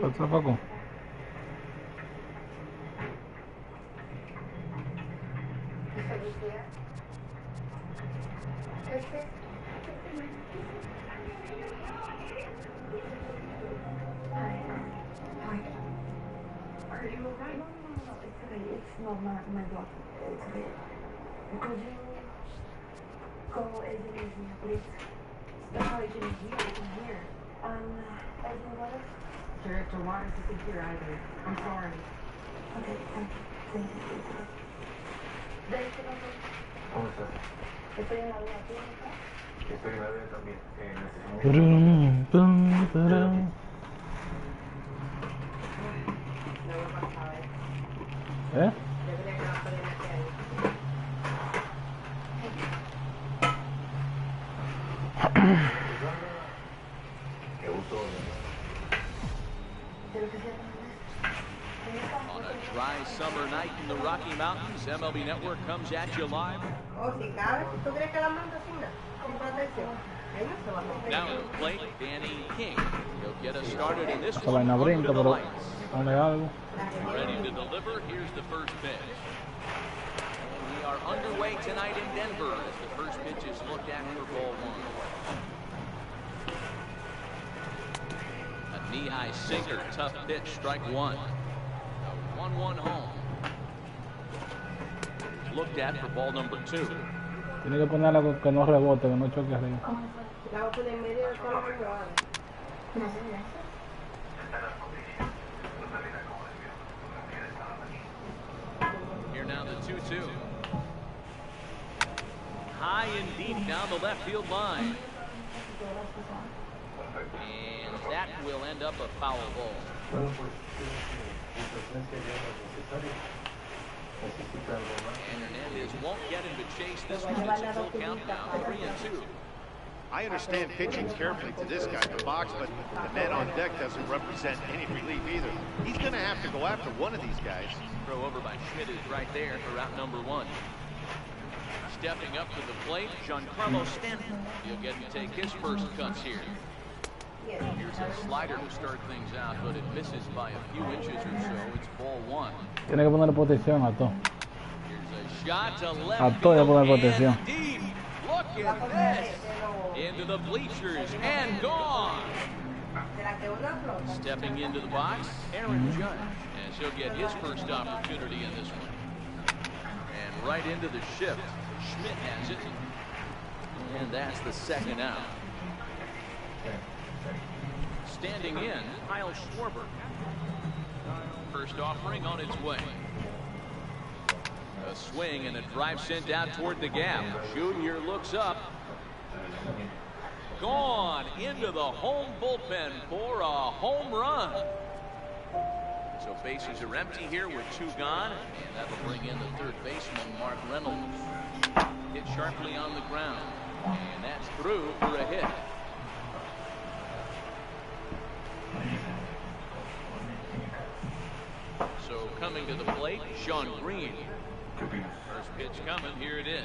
Otro poco. Are you alright? No, it's okay. It's not my blood. It's okay. Could you go agent with me, please? That's how I can hear. I can hear. Agent what? Director Waters isn't here either. I'm sorry. Okay, thank you. Thank you. ¿Cómo estás? Estoy en la vía. ¿Tú no estás? Estoy en la vía también. Necesitamos... ¿Eh? Qué gusto. On a dry summer night in the Rocky Mountains, MLB Network comes at you live. Now to the plate, Danny King. He'll get us started in this one under the lights. Ready to deliver, here's the first pitch. And we are underway tonight in Denver as the first pitch is looked at for ball one. A knee-high sinker, tough pitch, strike one. A 1-1 home. Looked at for ball number two. Tiene que ponerla que no rebote, que no choque arriba. La voy a poner en medio de todas las jugadas. Here now the 2-2. High and deep down the left field line. And that will end up a foul ball. And Hernandez won't get him to chase this one. It's a full count now, 3-2. I understand pitching carefully to this guy, the box, but the man on deck doesn't represent any relief either. He's going to have to go after one of these guys. Throw over by Schmidt is right there for out number one. Stepping up to the plate, Giancarlo Stanton. He'll get to take his first cuts here. Here's a slider to start things out, but it misses by a few inches or so. It's ball one. Tiene que poner protección a todo. Here's a shot to left A todo field poner protección. and deep. Look at this. Into the bleachers and gone. Stepping into the box, Aaron Judge, as he'll get his first opportunity in this one. And right into the shift, Schmidt has it. And that's the second out. Standing in, Kyle Schwarber. First offering on its way. A swing and a drive sent out toward the gap. Junior looks up. Gone into the home bullpen for a home run. So bases are empty here with two gone, and that'll bring in the third baseman, Mark Reynolds. Hit sharply on the ground, and that's through for a hit. So coming to the plate, Sean Green. First pitch coming, here it is.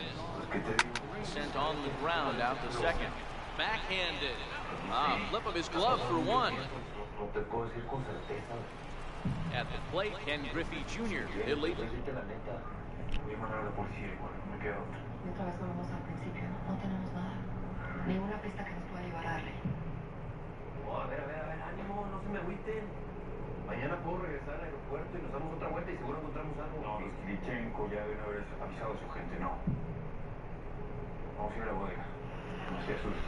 Sent on the ground out to second. Backhanded. Flip of his glove for one. At the plate, Ken Griffey Jr. He'll lead it. Mañana puedo regresar al aeropuerto y nos damos otra vuelta y seguro encontramos algo. No, Lichenko ya debe haber avisado a su gente, no. Vamos a ir a la bodega.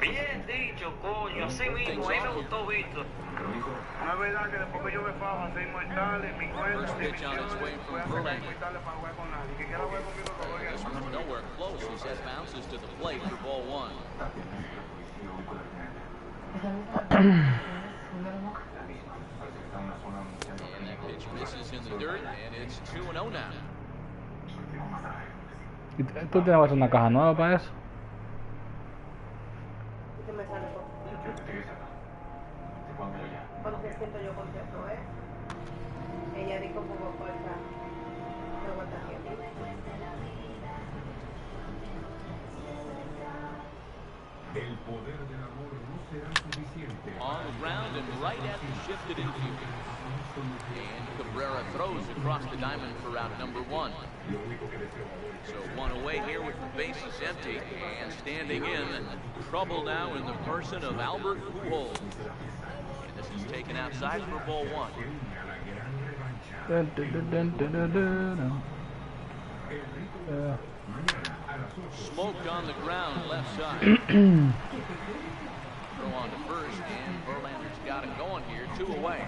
Bien dicho, coño, así mismo, ahí me gustó, Víctor. No es verdad que después que yo me fajo a ser inmortal en mi cuenta, First pitch on its way from Verlander. This one's nowhere close as that bounces to the plate for ball one. And that pitch misses in the dirt, and it's 2-0 now. ¿Tú tienes una caja nueva para eso? Porque siento yo contento, ¿eh? Ella dijo como fuerza. No aguanta tiempo. On the ground and right at the shifted infield. And Cabrera throws across the diamond for out number one. So one away here with the bases empty. And standing in, trouble now in the person of Albert Pujols. And this is taken outside for ball one. Dun, dun, dun, dun, dun, dun, dun. Smoked on the ground left side. Throw on to first, and Verlander's got it going here, 2 away.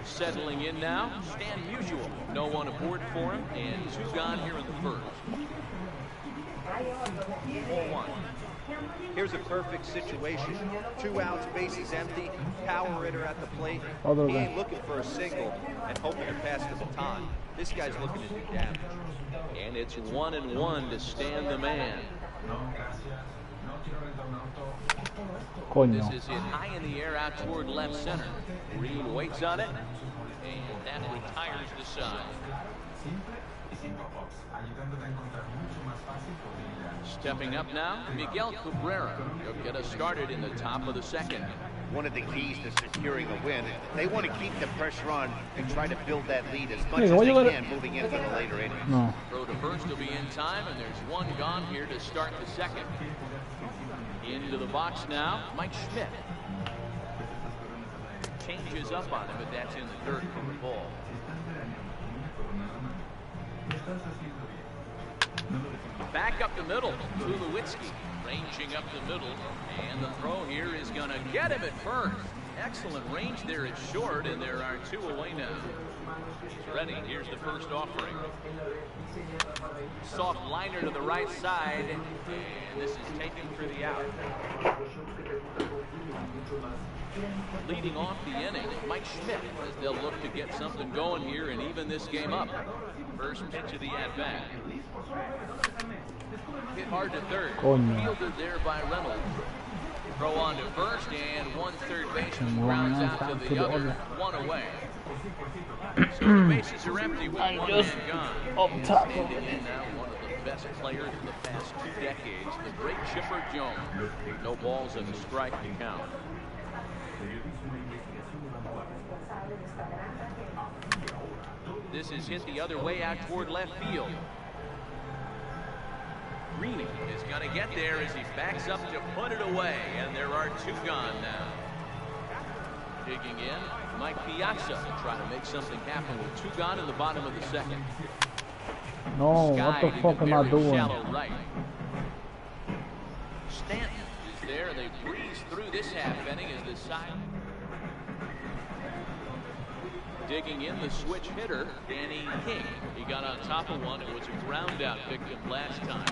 Settling in now, Stan Musial. No one aboard for him, and 2 gone here in the first. 4-1. Here's a perfect situation. 2 outs, bases empty, power hitter at the plate. Other He way. ain't looking for a single and hoping to pass the baton. This guy's looking to do damage. And it's 1-1 to Stan the man. Coño. This is hit high in the air out toward left center. Green waits on it, and that retires the side. Stepping up now, Miguel Cabrera. He'll get us started in the top of the second. One of the keys to securing a win, they want to keep the pressure on and try to build that lead as much as they can moving into the later innings. No. Throw to first will be in time, and there's 1 gone here to start the second. Into the box now, Mike Schmidt. Changes up on him, but that's in the dirt for the ball. Back up the middle to Lewitsky, ranging up the middle, and the throw here is going to get him at first. Excellent range there at short, and there are 2 away now. He's ready. Here's the first offering. Soft liner to the right side, and this is taken for the out. Leading off the inning, Mike Schmidt, as they'll look to get something going here and even this game up. First pitch of the at-bat. Hit hard to third. Fielded there by Reynolds. Throw on to first, and 1 third baseman grounds out to the other. 1 away. So the bases are empty with 1 man gone. Standing in now, one of the best players in the past 2 decades, the great Chipper Jones. No balls and a strike to count. This is hit the other way out toward left field. Green is going to get there as he backs up to put it away, and there are 2 gone now. Digging in, Mike Piazza trying to make something happen with 2 gone in the bottom of the second. No, what the fuck am I doing? Shallow right. Stanton is there. They breeze through this half inning as the side. Digging in the switch hitter, Danny King. He got on top of one. It was a ground out victim last time.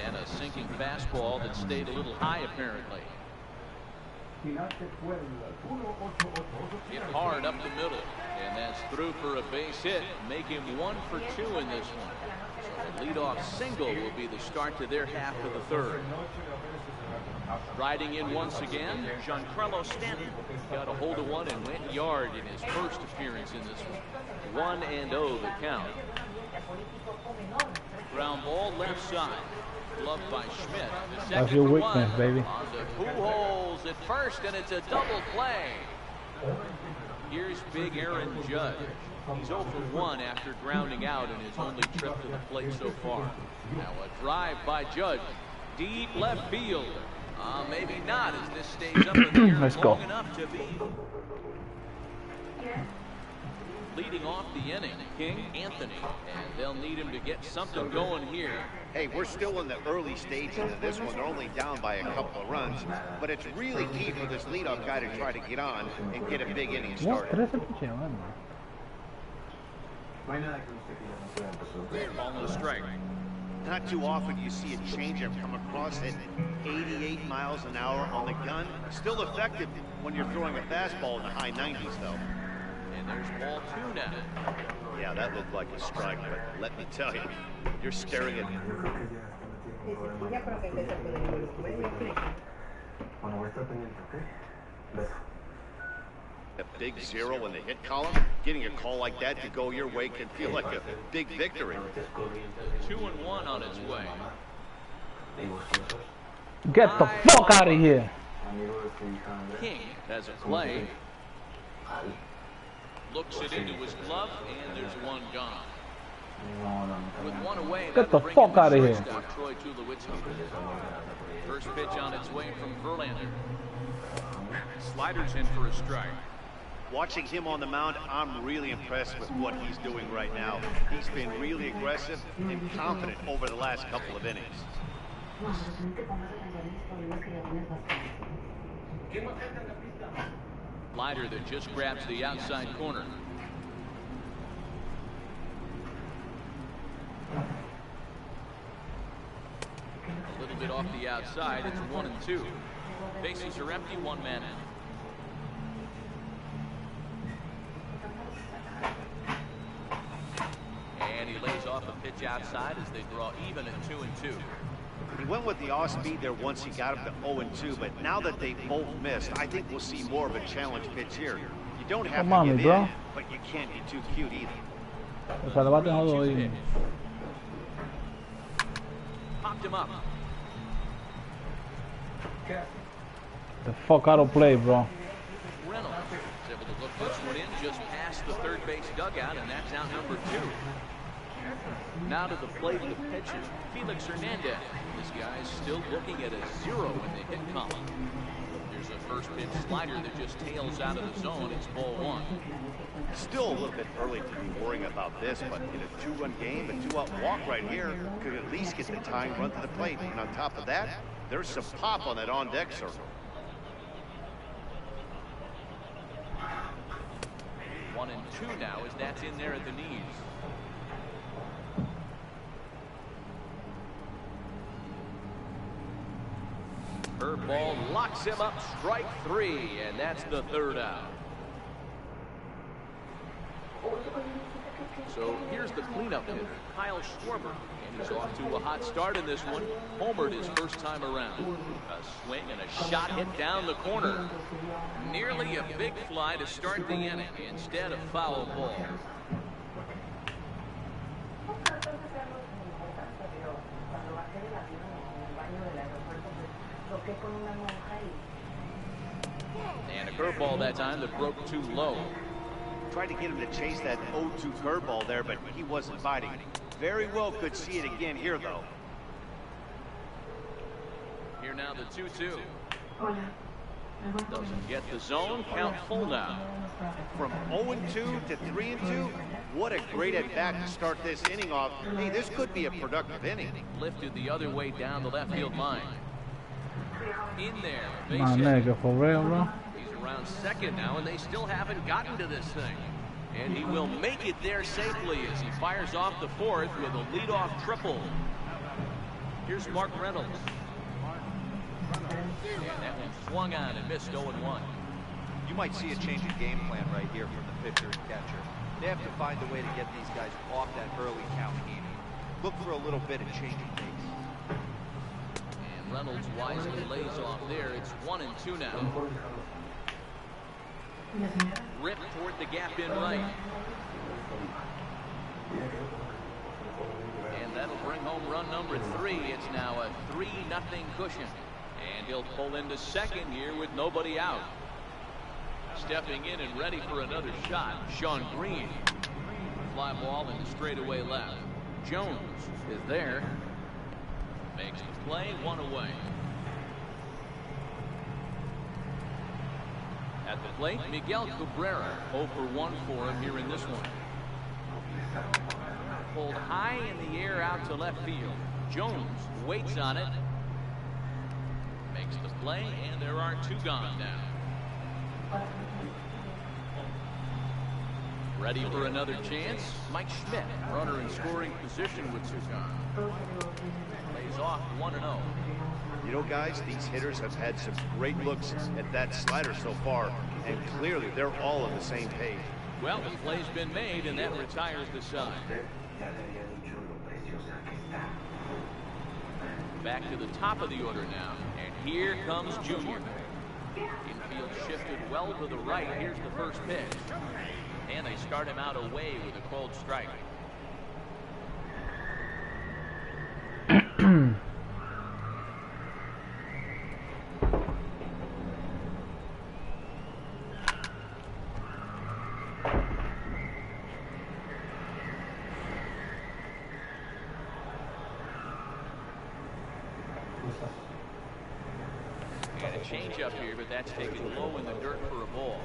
And a sinking fastball that stayed a little high apparently. Hit hard up the middle, and that's through for a base hit, make him 1 for 2 in this one. So a leadoff single will be the start to their half of the third. Riding in once again, Giancarlo Stanton got a hold of one and went yard in his first appearance in this one. 1-0 the count. Ground ball left side. Gloved by Schmidt. That's your weakness, baby. On to Pujols at first, and it's a double play. Here's big Aaron Judge. He's 0 for 1 after grounding out in his only trip to the plate so far. Now a drive by Judge. Deep left field. Maybe not, as this stays up in the air long enough to be. Leading off the inning, King Anthony, and they'll need him to get something going here. Hey, we're still in the early stages of this one. They're only down by a couple of runs, but it's really key for this leadoff guy to try to get on and get a big inning started. Ball no strike. Not too often you see a changeup come across at 88 miles an hour on the gun. Still effective when you're throwing a fastball in the high 90s, though. And there's ball 2 now. Yeah, that looked like a strike, but let me tell you, you're staring at A big zero in the hit column. Getting a call like that to go your way can feel like a big victory. 2-1 on its way. Get the fuck out of here. King has a play. Looks it into his glove, and there's one gone. With one away, Get the fuck out of here. Troy Tulowitzki. First pitch on its way from Verlander. Sliders in for a strike. Watching him on the mound, I'm really impressed with what he's doing right now. He's been really aggressive and confident over the last couple of innings. Slider that just grabs the outside corner. A little bit off the outside. It's 1-2. Bases are empty. One man in. And he lays off a pitch outside as they draw even at 2-2. He went with the off-speed there once he got up to 0-2, but now that they both missed, I think we'll see more of a challenge pitch here. You don't have to give in, but you can't be too cute either. Popped him up. The fuck out of play, bro. Reynolds is able to look this one in just past the third base dugout, and that's out number 2. Now to the plate, the pitcher, Felix Hernandez. This guy's still looking at a 0 in the hit column. There's a first pitch slider that just tails out of the zone. It's ball 1. Still a little bit early to be worrying about this, but in a 2-run game, a 2-out walk right here could at least get the tying run to the plate. And on top of that, there's some pop on that on-deck circle. 1-2 now as that's in there at the knees. Curveball locks him up, strike 3, and that's the 3rd out. So here's the cleanup hitter, Kyle Schwarber, and he's off to a hot start in this one. Homered his first time around. A swing and a shot hit down the corner. Nearly a big fly to start the inning, instead of foul ball. And a curveball that time that broke too low. Tried to get him to chase that 0-2 curveball there, but he wasn't biting. Very well could see it again here, though. Here now the 2-2. Doesn't get the zone. Count full now. From 0-2 to 3-2, what a great at-bat to start this inning off. Hey, this could be a productive inning. Lifted the other way down the left field line. In there. My nigga, for real, bro. He's around second now, and they still haven't gotten to this thing. And he will make it there safely as he fires off the 4th with a leadoff triple. Here's Mark Reynolds. And that one swung on and missed 0-1. You might see a change in game plan right here from the pitcher and catcher. They have to find a way to get these guys off that early count inning. Look for a little bit of change in pace. And Reynolds wisely lays off there. It's 1-2 now. Rip toward the gap in right. And that'll bring home run number 3. It's now a 3-0 cushion. And he'll pull into second here with nobody out. Stepping in and ready for another shot, Sean Green. Fly ball in the straightaway left. Jones is there. Makes the play, 1 away. At the plate, Miguel Cabrera, 0 for 1 for him here in this one. Pulled high in the air out to left field. Jones waits on it. Makes the play, and there are 2 gone now. Ready for another chance? Mike Schmidt, runner in scoring position with 2 gone. Lays off 1-0. You know, guys, these hitters have had some great looks at that slider so far, and clearly they're all on the same page. Well, the play's been made, and that retires the side. Back to the top of the order now, and here comes Junior. Infield shifted well to the right. Here's the first pitch. And they start him out away with a cold strike. And a change up here, but that's taken low in the dirt for a ball.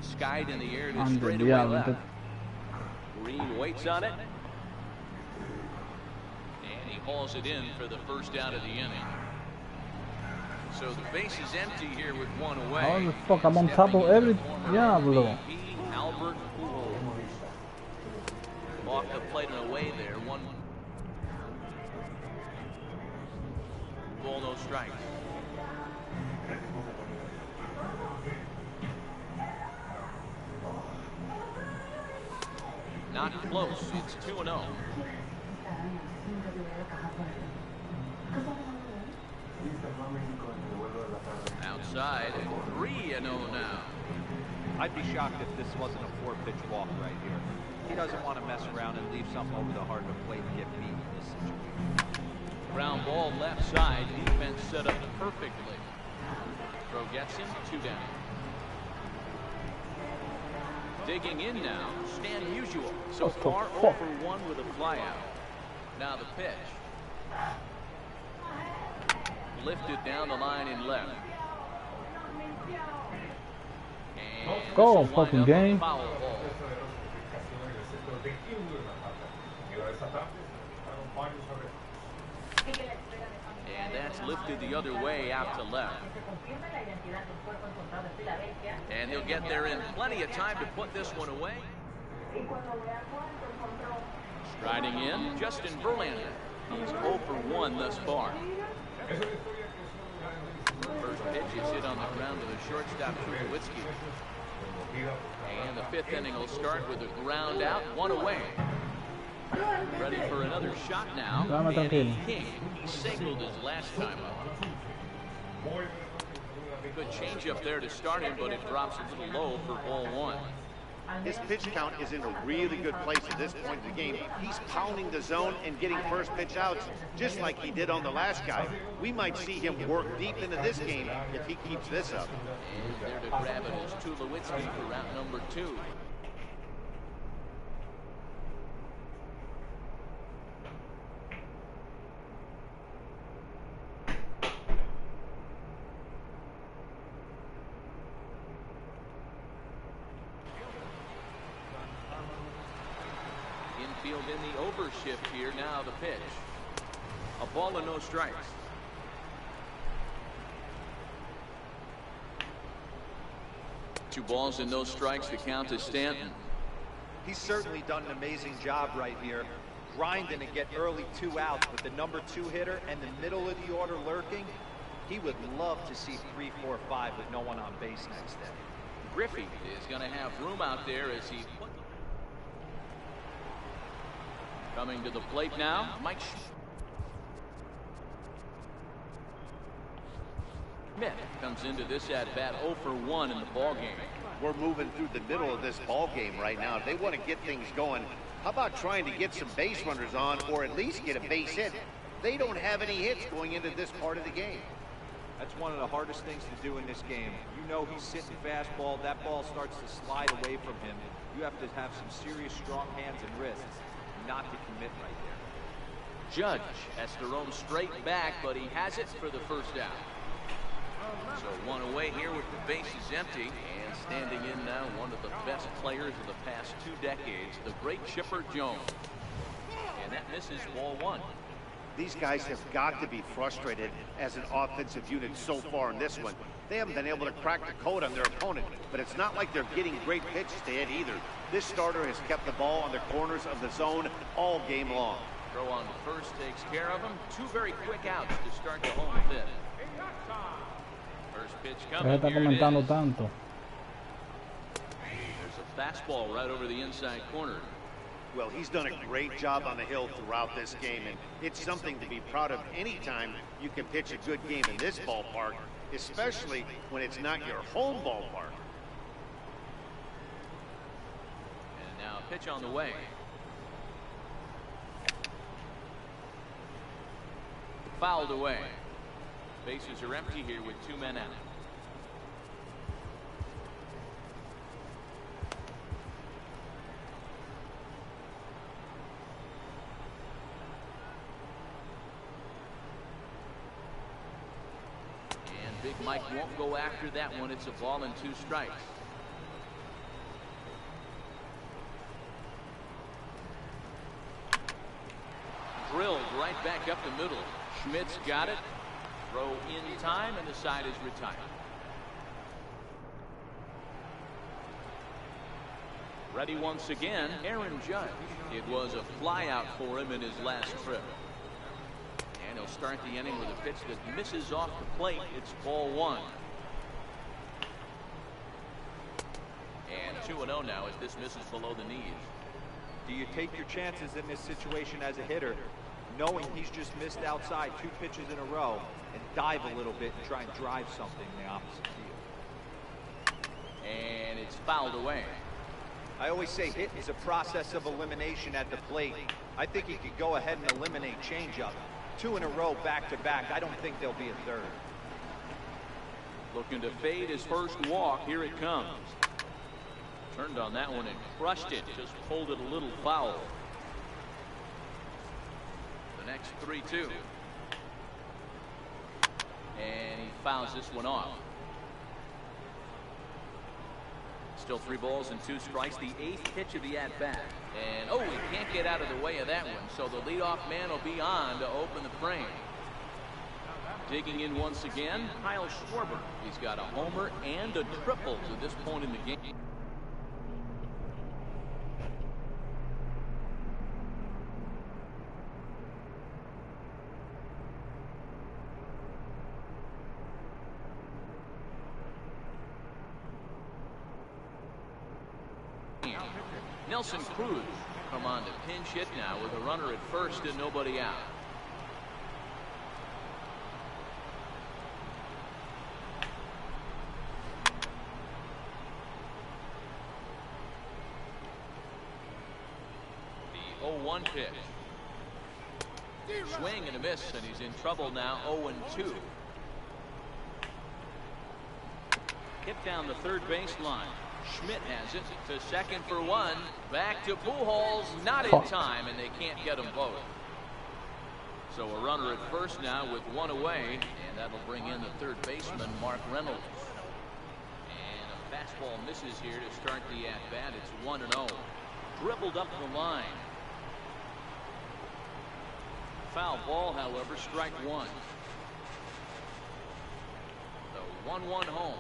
Skied in the air to straightaway left. Green waits on it. And he hauls it in for the first out of the inning. So the base is empty here with one away. How the fuck? I'm on top of every diablo. Albert Pujols. Off the plate and away there. 1 ball, no strikes. Not close. It's 2-0. Outside, 3-0 now. I'd be shocked if this wasn't a 4-pitch walk right here. He doesn't want to mess around and leave something over the heart of the plate and get beat in this situation. Ground ball left side. Defense set up perfectly. Throw gets him. 2 down. Digging in now, Stan Musial. So far, 0 for 1 with a flyout. Now the pitch. Lifted down the line in left. And go, fucking game. Foul ball. And that's lifted the other way out to left. And he'll get there in plenty of time to put this one away. Striding in, Justin Verlander. He's 0 for 1 thus far. First pitch is hit on the ground to the shortstop, Tulowitzki. And the 5th inning will start with a ground out, 1 away. Ready for another shot now. Manny King. He singled his last time up. Good change up there to start him, but it drops a little low for ball 1. His pitch count is in a really good place at this point in the game. He's pounding the zone and getting first pitch outs, just like he did on the last guy. We might see him work deep into this game if he keeps this up. And there to grab it is Tulowitzki for route number 2. Infield in the overshift here. Now the pitch. A ball and no strikes. Two balls and no strikes to count to Stanton. He's certainly done an amazing job right here, grinding to get early 2 outs with the number 2 hitter and the middle of the order lurking. He would love to see 3, 4, 5 with no one on base next day. Griffey is going to have room out there as he coming to the plate now. Mike Schmidt comes into this at bat 0 for 1 in the ball game. We're moving through the middle of this ball game right now. If they want to get things going, how about trying to get some base runners on, or at least get a base hit? They don't have any hits going into this part of the game. That's one of the hardest things to do in this game. You know he's sitting fastball. That ball starts to slide away from him. You have to have some serious strong hands and wrists not to commit right there. Judge has to roam straight back, but he has it for the first out. So 1 away here with the bases empty, and standing in now one of the best players of the past 2 decades, the great Chipper Jones. And that misses ball 1. These guys have got to be frustrated as an offensive unit so far in this one. They haven't been able to crack the code on their opponent, but it's not like they're getting great pitches to hit either. This starter has kept the ball on the corners of the zone all game long. Throw on first takes care of him. 2 very quick outs to start the home 5th. First pitch coming. Está comentando tanto. There's a fastball right over the inside corner. Well, he's done a great job on the hill throughout this game, and it's something to be proud of anytime you can pitch a good game in this ballpark, especially when it's not your home ballpark. And now a pitch on the way. Fouled away. Bases are empty here with 2 men out. And Big Mike won't go after that one. It's a ball and 2 strikes. Drilled right back up the middle. Schmidt's got it. Throw in time, and the side is retired. Ready once again, Aaron Judge. It was a flyout for him in his last trip. And he'll start the inning with a pitch that misses off the plate. It's ball 1. And 2-0 now as this misses below the knees. Do you take your chances in this situation as a hitter, knowing he's just missed outside 2 pitches in a row, and dive a little bit and try and drive something in the opposite field? And it's fouled away. I always say hitting is a process of elimination at the plate. I think he could go ahead and eliminate changeup. 2 in a row back to back. I don't think there'll be a third. Looking to fade his first walk. Here it comes. Turned on that one and crushed it. Just pulled it a little foul. The next 3-2. And he fouls this one off. Still 3 balls and 2 strikes. The 8th pitch of the at-bat. And, oh, he can't get out of the way of that one. So the leadoff man will be on to open the frame. Digging in once again, Kyle Schwarber. He's got a homer and a triple to this point in the game. Nelson Cruz come on to pinch hit now with a runner at first and nobody out. The 0-1 pitch. Swing and a miss, and he's in trouble now. 0-2. Hit down the third baseline. Schmidt has it to second for 1. Back to Pujols, not in time, and they can't get them both. So a runner at first now with 1 away, and that'll bring in the third baseman, Mark Reynolds. And a fastball misses here to start the at-bat. It's 1-0. Dribbled up the line. Foul ball, however, strike 1. The 1-1 home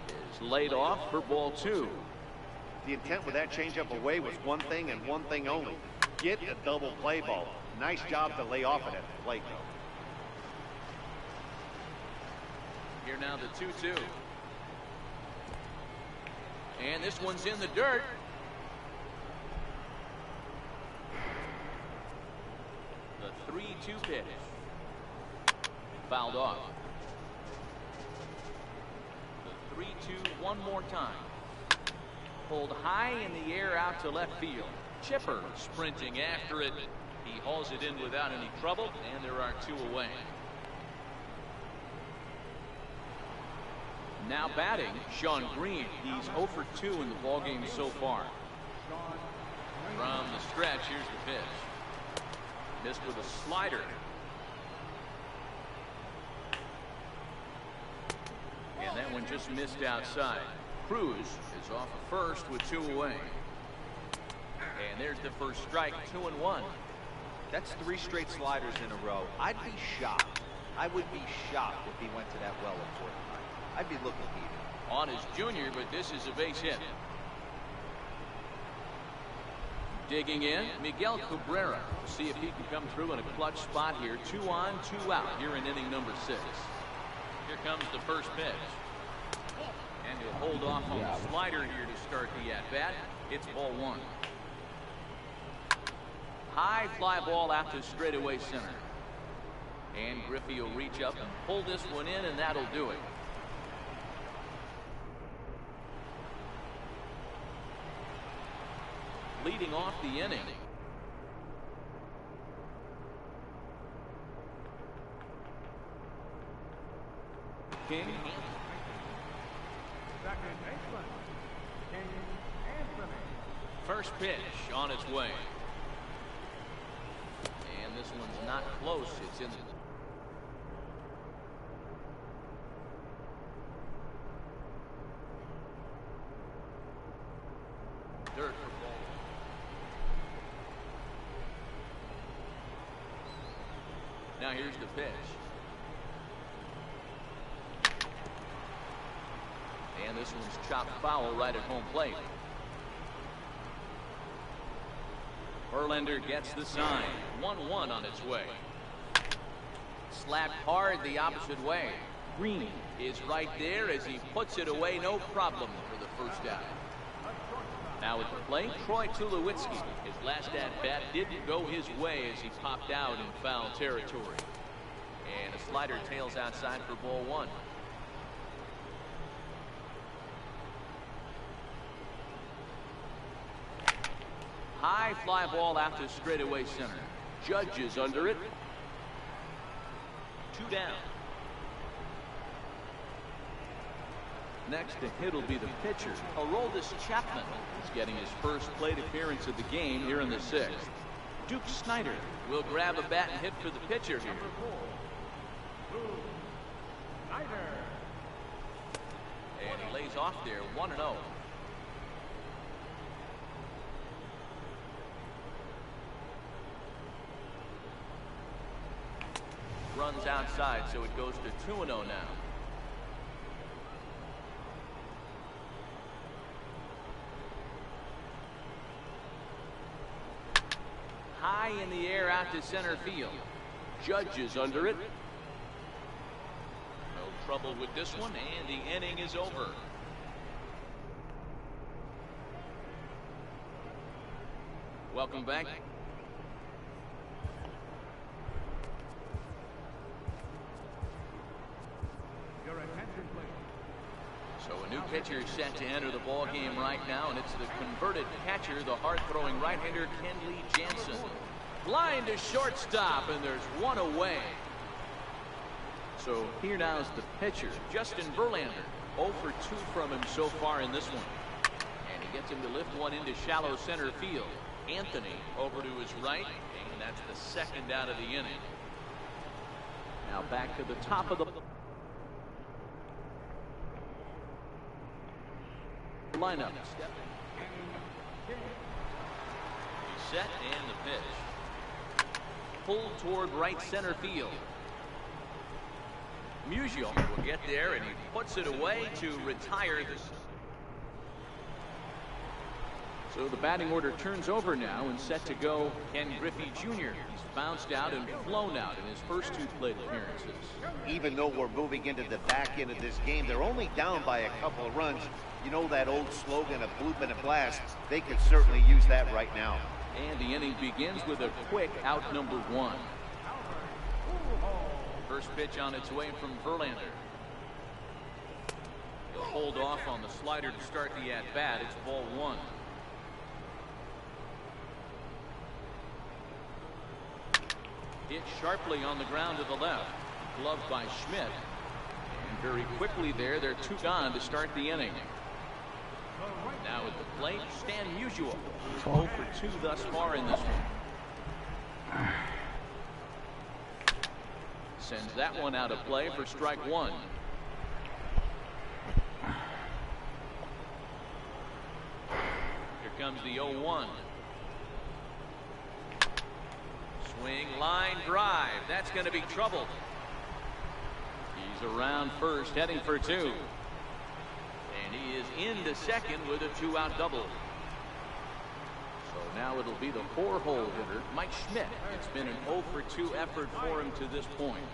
is laid off for ball 2. The intent with that changeup away was one thing and one thing only. Get a double play ball. Nice job to lay off it at the plate, though. Here now the 2-2. And this one's in the dirt. The 3-2 pitch. Fouled off. The 3-2 one more time. Pulled high in the air out to left field. Chipper sprinting after it. He hauls it in without any trouble, and there are 2 away. Now batting, Sean Green. He's 0 for 2 in the ballgame so far. From the stretch, here's the pitch. Missed with a slider. And that one just missed outside. Cruz is off of first with 2 away. And there's the first strike, 2-1. That's 3 straight sliders in a row. I'd be shocked. I would be shocked if he went to that well at 4th. I'd be looking even. On his junior, but this is a base hit. Digging in, Miguel Cabrera. See if he can come through in a clutch spot here. 2 on, 2 out here in inning number 6. Here comes the first pitch. And he'll hold off on the slider here to start the at-bat. It's ball 1. High fly ball out to straightaway center. And Griffey will reach up and pull this one in, and that'll do it. Leading off the inning. King. First pitch on its way. And this one's not close. It's in the... dirt for ball. Now here's the pitch. And this one's chopped foul right at home plate. Verlander gets the sign. 1-1 on its way. Slapped hard the opposite way. Green is right there as he puts it away. No problem for the first out. Now at the plate, Troy Tulowitzki. His last at-bat didn't go his way as he popped out in foul territory. And a slider tails outside for ball one. High fly ball out to straightaway center. Judge is under it. 2 down. Next to hit will be the pitcher, Aroldis Chapman. He's getting his first plate appearance of the game here in the 6th. Duke Snyder will grab a bat and hit for the pitcher here. And he lays off there, 1-0. Runs outside, so it goes to 2-0 now. High in the air out to center field. Judge is under it. No trouble with this one, and the inning is over. Welcome back. So a new pitcher is set to enter the ball game right now, and it's the converted catcher, the hard-throwing right-hander Kenley Jansen. Line to shortstop, and there's one away. So here now is the pitcher, Justin Verlander. 0 for 2 from him so far in this one. And he gets him to lift one into shallow center field. Anthony over to his right, and that's the second out of the inning. Now back to the top of the lineup. He's set, and the pitch. Pulled toward right center field. Musial will get there, and he puts it away to retire this. So the batting order turns over now, and set to go Ken Griffey Jr. He's bounced out and flown out in his first 2 plate appearances. Even though we're moving into the back end of this game, they're only down by a couple of runs. You know that old slogan of bloop and a blast? They could certainly use that right now. And the inning begins with a quick out number 1. First pitch on its way from Verlander. He'll hold off on the slider to start the at-bat. It's ball 1. Hit sharply on the ground to the left. Gloved by Schmidt. And very quickly there, they're 2 gone to start the inning. Now at the plate, Stan Musial. 0 for 2 thus far in this one. Sends that one out of play for strike 1. Here comes the 0-1. Swing, line, drive. That's going to be trouble. He's around first, heading for 2. And he is into second with a 2-out double. So now it'll be the 4-hole hitter, Mike Schmidt. It's been an 0 for 2 effort for him to this point.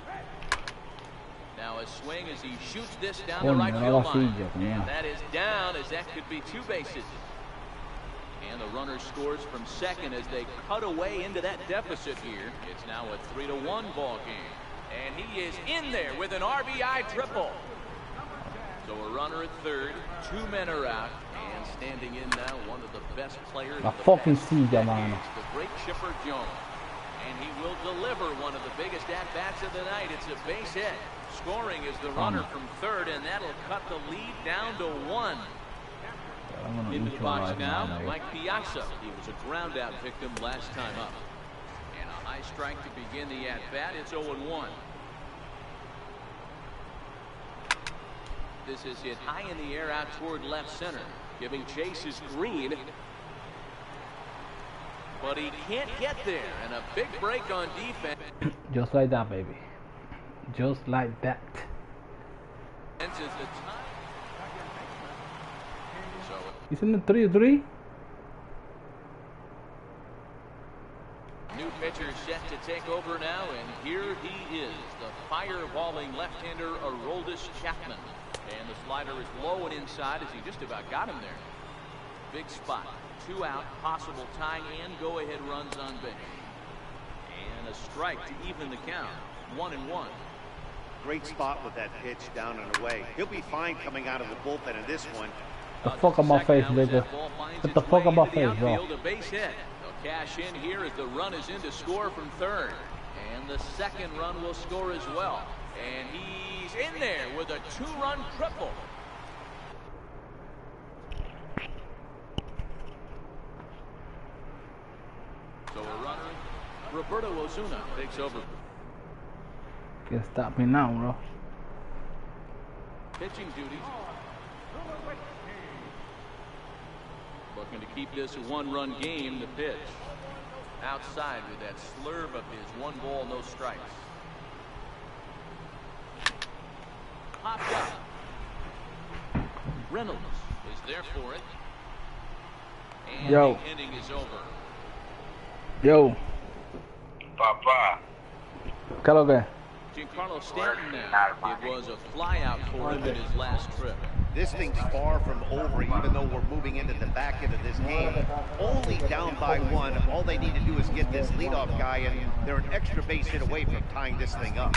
Now a swing as he shoots this down the right field line. And that is down, as that could be 2 bases. And the runner scores from second as they cut away into that deficit here. It's now a 3-1 ball game. And he is in there with an RBI triple. So a runner at third, 2 men are out, and standing in now one of the best players La of the fucking past siga, decades, mano. the great Chipper Jones. And he will deliver one of the biggest at-bats of the night. It's a base hit. Scoring is the runner from third, and that'll cut the lead down to 1. Into the box now, Mike Piazza. He was a ground-out victim last time up. And a high strike to begin the at-bat. It's 0-1. This is hit high in the air out toward left center. Giving chase is Green. But he can't get there. And a big break on defense. Just like that, baby. Just like that. Isn't it 3-3? New pitcher set to take over now, and here he is, the fireballing left-hander Aroldis Chapman. And the slider is low and inside as he just about got him there. Big spot, 2 out, possible tying and go-ahead runs on base. And a strike to even the count, 1-1. Great spot with that pitch down and away. He'll be fine coming out of the bullpen in this one. The fuck on my face, nigga. What the fuck on my face, bro? A base hit. They'll cash in here as the run is in to score from third. And the second run will score as well. And he's in there with a 2-run triple. So a runner, Roberto Ozuna takes over. Can't stop me now, bro. Pitching duties. Looking to keep this a 1-run game. The pitch outside with that slurve of his 1 ball, no strikes. Popped up. Reynolds is there for it. And Yo. the inning is over. Yo. Papá. ¿Qué es lo que? Giancarlo Stanton now. It was a flyout for him in his last trip. This thing's far from over, even though we're moving into the back end of this game. Only down by 1. All they need to do is get this leadoff guy, and they're an extra base hit away from tying this thing up.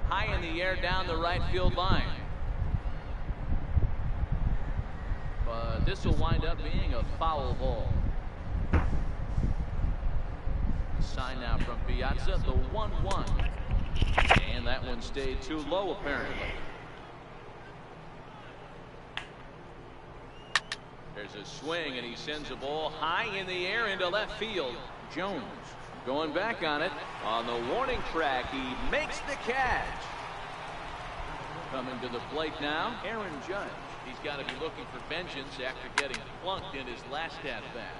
High in the air down the right field line. But this will wind up being a foul ball. Sign now from Piazza, the 1-1. And that one stayed too low, apparently. There's a swing, and he sends a ball high in the air into left field. Jones going back on it. On the warning track, he makes the catch. Coming to the plate now, Aaron Judge. He's got to be looking for vengeance after getting plunked in his last at-bat.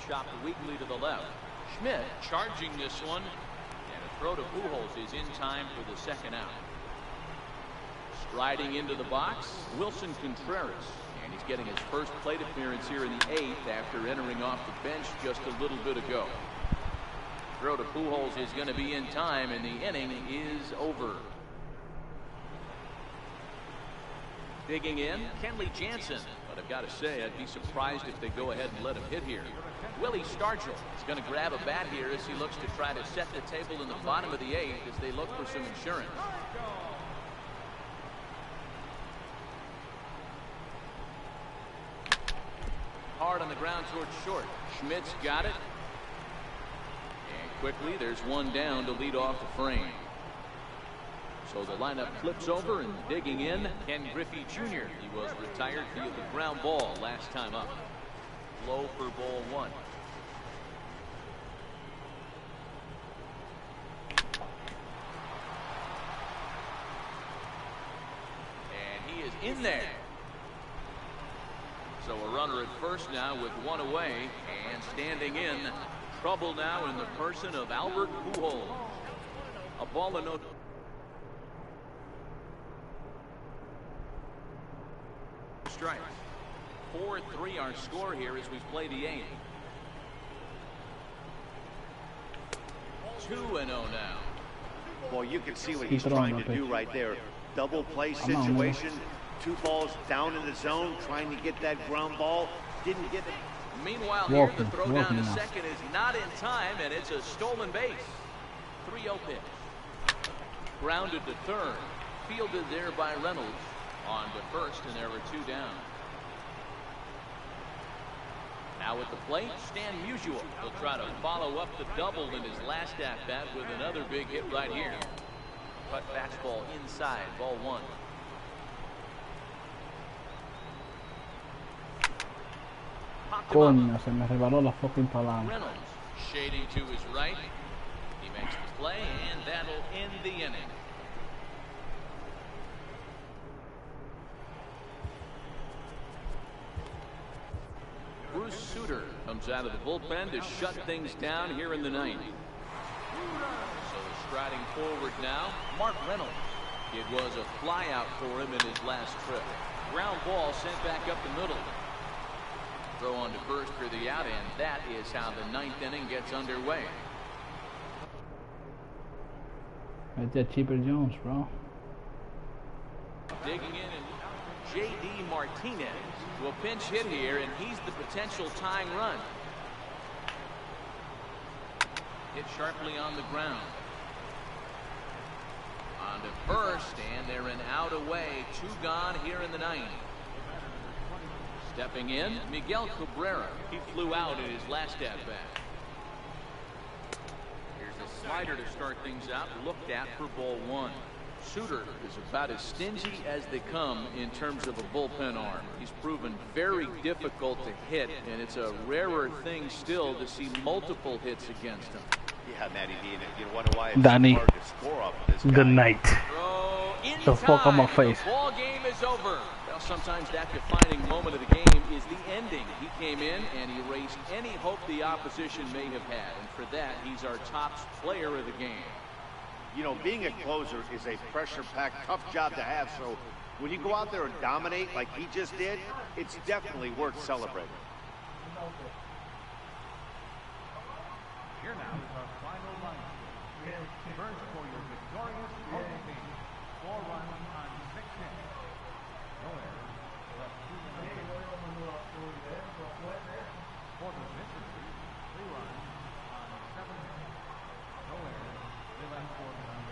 Chopped weakly to the left. Schmidt charging this one. And a throw to Pujols is in time for the second out. Striding into the box, Wilson Contreras. And he's getting his first plate appearance here in the 8th after entering off the bench just a little bit ago. Throw to Pujols is going to be in time, and the inning is over. Digging in, Kenley Jansen. But I've got to say, I'd be surprised if they go ahead and let him hit here. Willie Stargell is going to grab a bat here as he looks to try to set the table in the bottom of the 8th as they look for some insurance. Hard on the ground towards short. Schmidt's got it. And quickly, there's one down to lead off the frame. So the lineup flips over, and digging in, Ken Griffey Jr. He was retired via the ground ball last time up. Low for ball 1. And he is in there. So a runner at first now with 1 away, and standing in, trouble now in the person of Albert Pujols. A ball and no. Strikes. 4-3 our score here as we play the 8th. 2-0 now. Well, you can see what he's trying to do right there. Double play situation. 2 balls down in the zone, trying to get that ground ball. Didn't get it. Meanwhile, here the throw down to second is not in time, and it's a stolen base. 3-0 pitch. Grounded to third. Fielded there by Reynolds. On to first, and there were 2 down. Now at the plate, Stan Musial will try to follow up the double in his last at-bat with another big hit right here. Cut fastball inside, ball 1. Coño, se me rebaló la fucking palanca. Reynolds shading to his right. He makes the play, and that'll end the inning. Bruce Sutter comes out of the bullpen to shut things down here in the 9th. So striding forward now, Mark Reynolds. It was a flyout for him in his last trip. Ground ball sent back up the middle. Throw on to first for the out, and that is how the 9th inning gets underway. Right there, Cheaper Jones, bro. Digging in, and J.D. Martinez will pinch hit here, and he's the potential tying run. Hit sharply on the ground. On to first, and they're an out away. 2 gone here in the 9th. Stepping in, Miguel Cabrera. He flew out in his last at-bat. Here's a slider to start things out, looked at for ball 1. Sutter is about as stingy as they come in terms of a bullpen arm. He's proven very difficult to hit, and it's a rarer thing still to see multiple hits against him. Yeah, Matty D, you wonder why it's Danny, hard to score off of this guy. good night. The fuck on my face. The ball game is over. Well, sometimes that defining moment of the game is the ending. He came in and he erased any hope the opposition may have had, and for that, he's our top player of the game. You know, being a closer is a pressure-packed, tough job to have, so when you go out there and dominate like he just did, it's definitely worth celebrating. Here now is our final line. First for your victorious home team. 4 runs on 6 hits. No errors. Left 2 for the victory. 3 runs on 7 hits. No errors. They left 4 behind.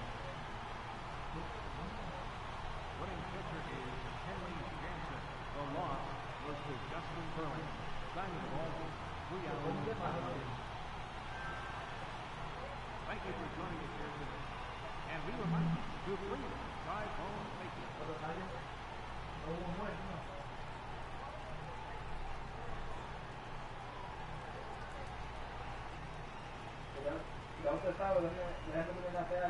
Winning pitcher is Henry Jansen. The loss was to Justin Verlin. Signing ball 3 out of 5. Thank you for joining us here today. And we remind you to please drive home safely. Ya usted sabe, déjame una pega.